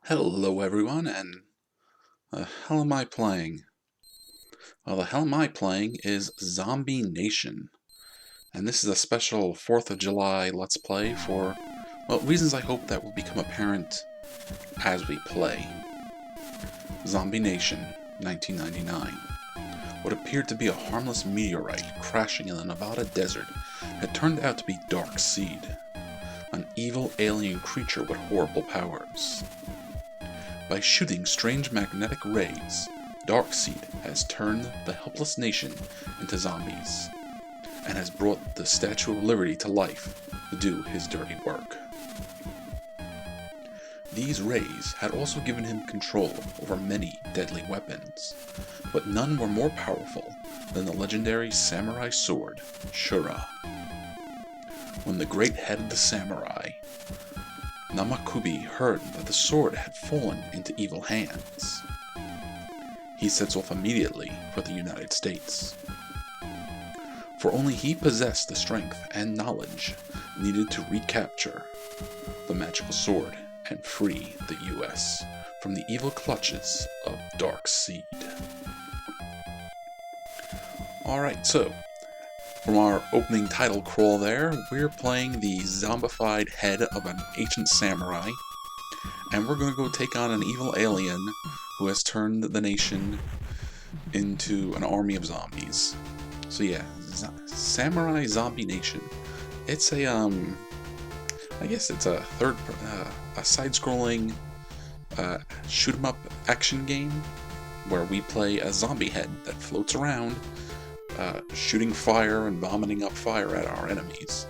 Hello everyone, and the hell am I playing? Well, the hell am I playing is Zombie Nation. And this is a special 4th of July Let's Play for, well, reasons I hope that will become apparent as we play. Zombie Nation, 1999. What appeared to be a harmless meteorite crashing in the Nevada desert had turned out to be Darkseid, an evil alien creature with horrible powers. By shooting strange magnetic rays, Darkseid has turned the helpless nation into zombies, and has brought the Statue of Liberty to life to do his dirty work. These rays had also given him control over many deadly weapons, but none were more powerful than the legendary samurai sword, Shura. When the great head of the samurai, Namakubi, heard that the sword had fallen into evil hands, he sets off immediately for the United States. For only he possessed the strength and knowledge needed to recapture the magical sword and free the US from the evil clutches of Darkseid. Alright, so from our opening title crawl there, we're playing the zombified head of an ancient samurai, and we're going to go take on an evil alien who has turned the nation into an army of zombies. So yeah, Samurai Zombie Nation. It's a, I guess it's a a side-scrolling shoot-'em-up action game where we play a zombie head that floats around, shooting fire and vomiting up fire at our enemies.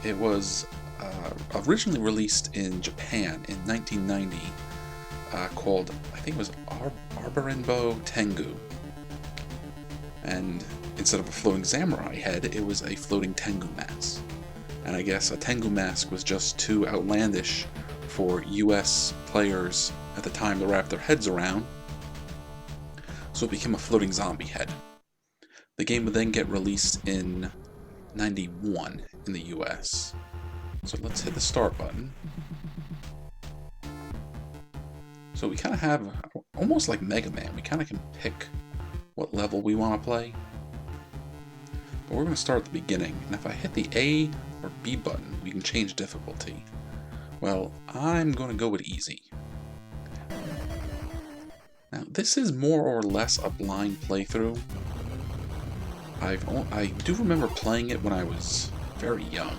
It was originally released in Japan in 1990, called, I think it was Arborenbo Tengu. And instead of a floating samurai head, it was a floating Tengu mask. And I guess a Tengu mask was just too outlandish for US players at the time to wrap their heads around, so it became a floating zombie head. The game would then get released in 91 in the US. So let's hit the start button. So we kind of have, almost like Mega Man, we kind of can pick what level we want to play. But we're going to start at the beginning, and if I hit the A or B button, we can change difficulty. Well, I'm going to go with easy. Now, this is more or less a blind playthrough. I do remember playing it when I was very young,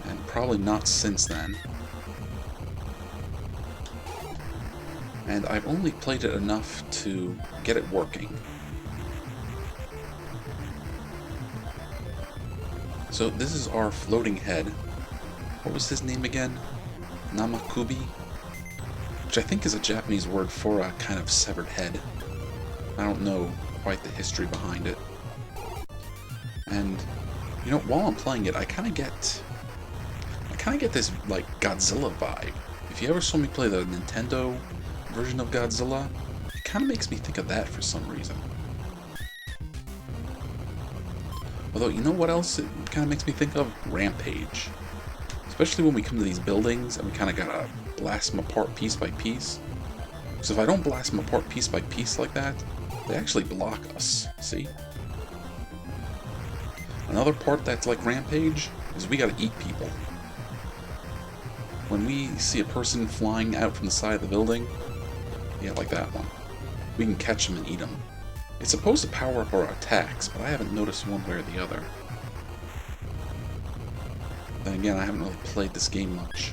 and probably not since then. And I've only played it enough to get it working. So this is our floating head. What was his name again? Namakubi? Which I think is a Japanese word for a kind of severed head. I don't know quite the history behind it. And you know, while I'm playing it, I kind of get this like Godzilla vibe. If you ever saw me play the Nintendo version of Godzilla, it kind of makes me think of that for some reason. Although, you know what else it kind of makes me think of? Rampage. Especially when we come to these buildings and we kind of gotta blast them apart piece by piece. So if I don't blast them apart piece by piece like that, they actually block us, see? Another part that's like Rampage is we gotta eat people. When we see a person flying out from the side of the building, yeah, like that one, we can catch them and eat them. It's supposed to power up our attacks, but I haven't noticed one way or the other. Then again, I haven't really played this game much.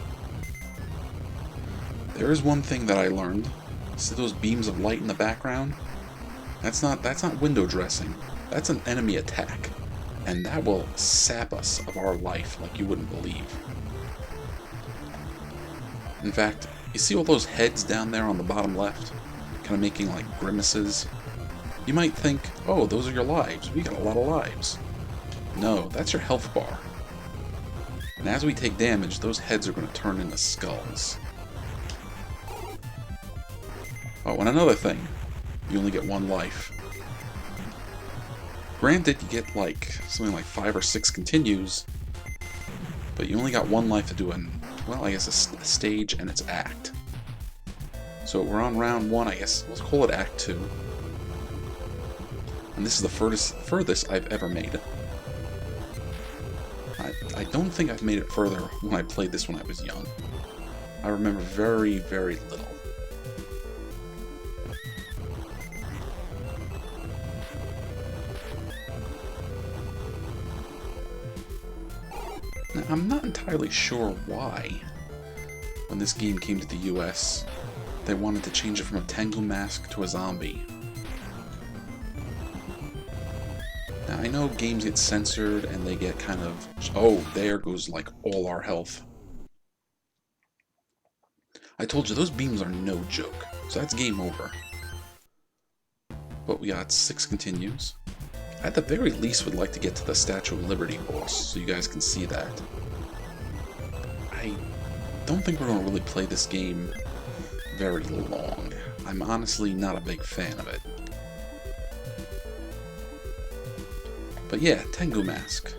There is one thing that I learned. See those beams of light in the background? That's not window dressing. That's an enemy attack. And that will sap us of our life like you wouldn't believe. In fact, you see all those heads down there on the bottom left? Kind of making like grimaces? You might think, oh, those are your lives. We got a lot of lives. No, that's your health bar. And as we take damage, those heads are going to turn into skulls. Oh, and another thing. you only get 1 life. Granted, you get like something like 5 or 6 continues, but you only got 1 life to do well, I guess a stage and its act. So we're on round 1, I guess. Let's call it Act 2. And this is the furthest I've ever made it. I don't think I've made it further when I played this when I was young. I remember very, very little. Now, I'm not entirely sure why, when this game came to the US, they wanted to change it from a Tengu mask to a zombie. Now, I know games get censored and they get kind of... Oh, there goes, like, all our health. I told you, those beams are no joke, so that's game over. But we got 6 continues. I, at the very least, would like to get to the Statue of Liberty boss, so you guys can see that. I don't think we're going to really play this game very long. I'm honestly not a big fan of it. But yeah, Tengu mask.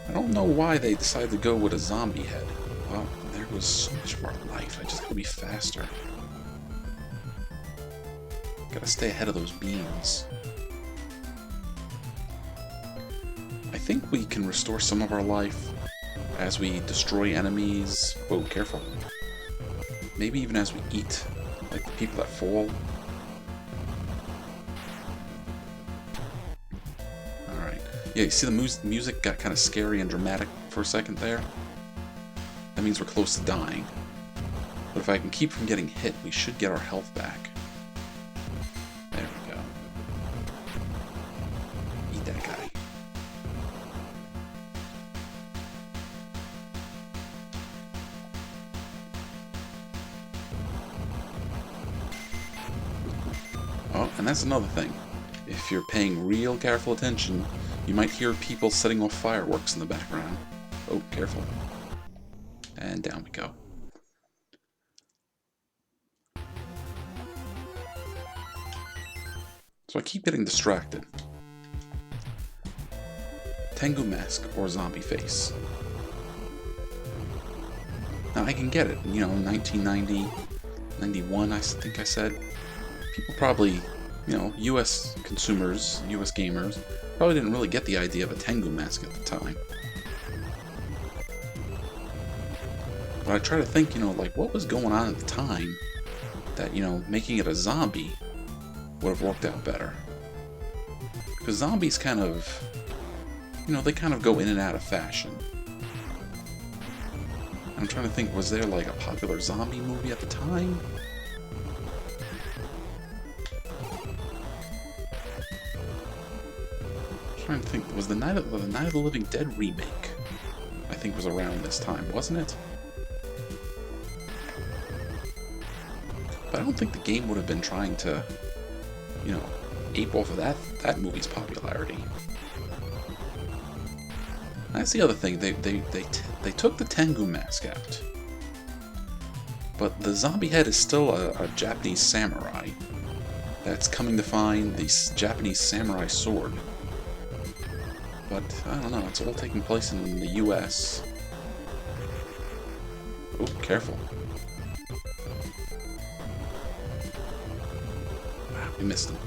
I don't know why they decided to go with a zombie head. Well, there goes so much of our life. I just gotta be faster. Gotta stay ahead of those beams. I think we can restore some of our life as we destroy enemies. Whoa, careful. Maybe even as we eat, like the people that fall. Alright. Yeah, you see the music got kind of scary and dramatic for a second there? That means we're close to dying. But if I can keep from getting hit, we should get our health back. There we go. Eat that guy. Oh, and that's another thing. If you're paying real careful attention, you might hear people setting off fireworks in the background. Oh, careful. And down we go. So I keep getting distracted. Tengu mask or zombie face. Now I can get it, you know, 1990, 91 I think I said. People probably, you know, US consumers, US gamers, probably didn't really get the idea of a Tengu mask at the time. But I try to think, you know, like, what was going on at the time that, you know, making it a zombie would have worked out better. Because zombies kind of, you know, they kind of go in and out of fashion. I'm trying to think, was there, like, a popular zombie movie at the time? I'm trying to think, was the Night of the Living Dead remake, I think, was around this time, wasn't it? But I don't think the game would have been trying to, you know, ape off of that movie's popularity. That's the other thing. They took the Tengu mask out, but the zombie head is still a Japanese samurai that's coming to find the Japanese samurai sword. But I don't know. It's all taking place in the U.S. Oh, careful! Wow, we missed him.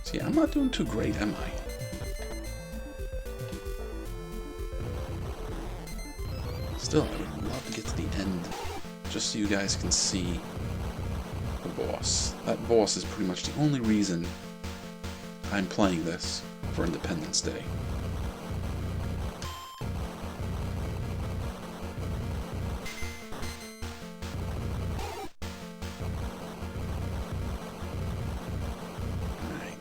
See, I'm not doing too great, am I? Still, I would love to get to the end, just so you guys can see the boss. That boss is pretty much the only reason I'm playing this for Independence Day. Alright.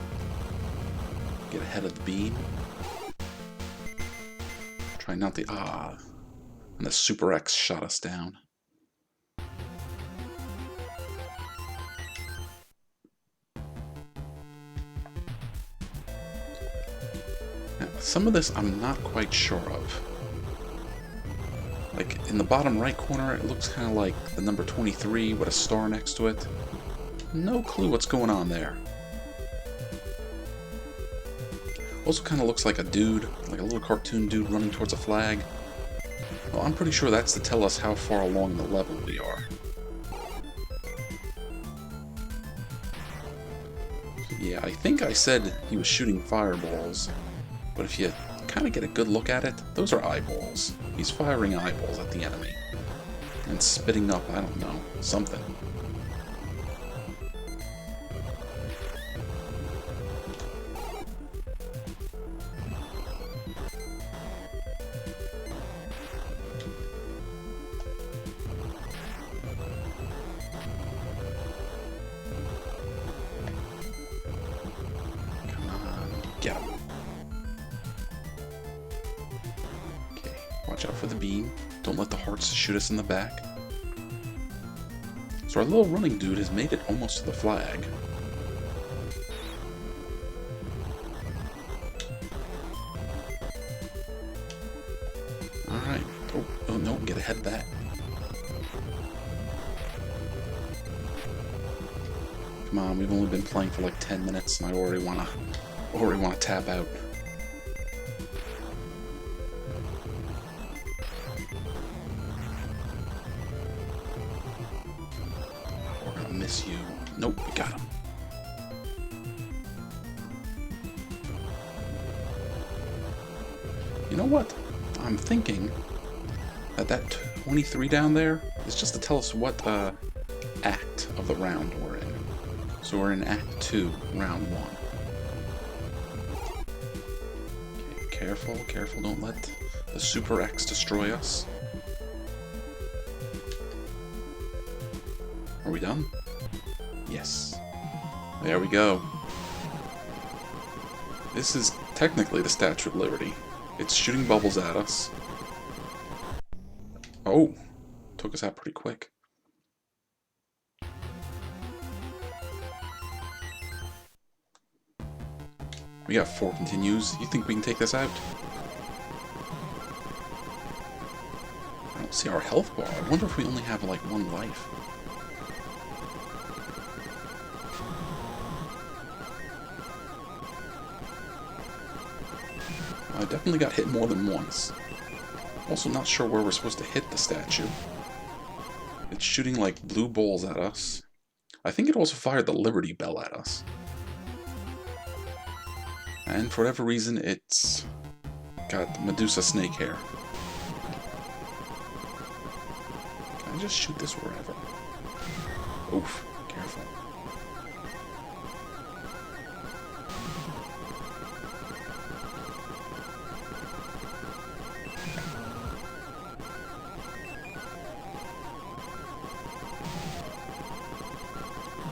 Get ahead of the beam. Try not to... And the Super X shot us down. Now, some of this I'm not quite sure of. Like, in the bottom right corner, it looks kind of like the number 23 with a star next to it. No clue what's going on there. Also kind of looks like a dude, like a little cartoon dude running towards a flag. Well, I'm pretty sure that's to tell us how far along the level we are. Yeah, I think I said he was shooting fireballs, but if you kind of get a good look at it, those are eyeballs. He's firing eyeballs at the enemy. And spitting up, I don't know, something. Get him. Okay, watch out for the beam. Don't let the hearts shoot us in the back. So our little running dude has made it almost to the flag. Alright. Oh no, get ahead of that. Come on, we've only been playing for like 10 minutes and I already wanna tap out. We're gonna miss you. Nope, we got him. You know what? I'm thinking that 23 down there is just to tell us what act of the round we're in. So we're in Act 2, Round 1. Okay, careful, careful, don't let the Super X destroy us. Are we done? Yes. There we go. This is technically the Statue of Liberty. It's shooting bubbles at us. Oh! Took us out pretty quick. We got 4 continues. You think we can take this out? I don't see our health bar. I wonder if we only have like 1 life. I definitely got hit more than once. Also not sure where we're supposed to hit the statue. It's shooting like blue balls at us. I think it also fired the Liberty Bell at us. And for whatever reason, it's got Medusa snake hair. Can I just shoot this wherever? Oof, careful.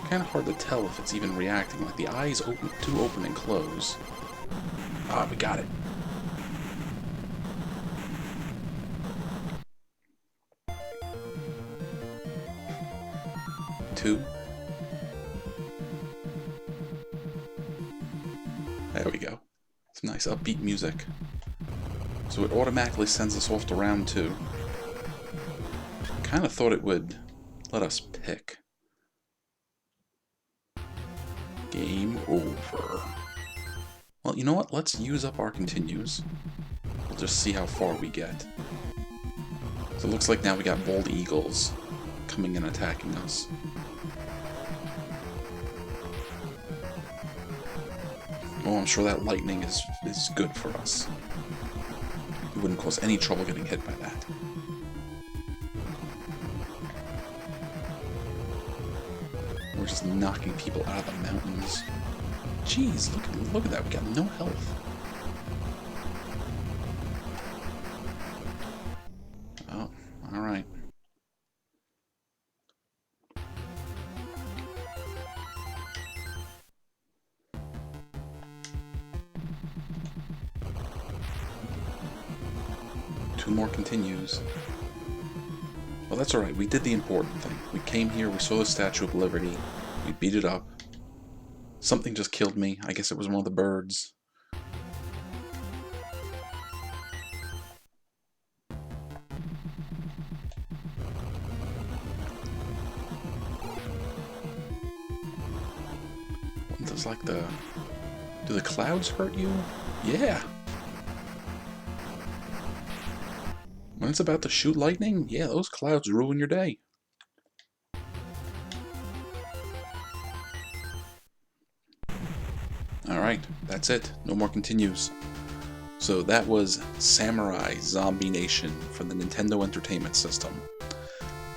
Kind of hard to tell if it's even reacting. Like the eyes do open and close. Ah, we got it. Two. There we go. Some nice upbeat music. So it automatically sends us off to round 2. Kind of thought it would let us pick. Game over. Well, you know what? Let's use up our continues. We'll just see how far we get. So it looks like now we got bald eagles coming and attacking us. Oh, I'm sure that lightning is good for us. It wouldn't cause any trouble getting hit by that. We're just knocking people out of the mountains. Jeez, look at that. We got no health. Oh, alright. Two more continues. Well, that's alright. We did the important thing. We came here, we saw the Statue of Liberty, we beat it up. Something just killed me. I guess it was one of the birds. Does like the... Do the clouds hurt you? Yeah. When it's about to shoot lightning, yeah, those clouds ruin your day. Alright, that's it. No more continues. So that was Samurai Zombie Nation for the Nintendo Entertainment System.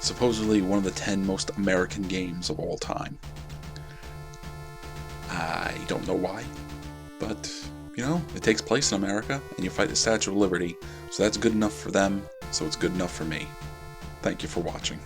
Supposedly one of the 10 most American games of all time. I don't know why, but, you know, it takes place in America, and you fight the Statue of Liberty, so that's good enough for them, so it's good enough for me. Thank you for watching.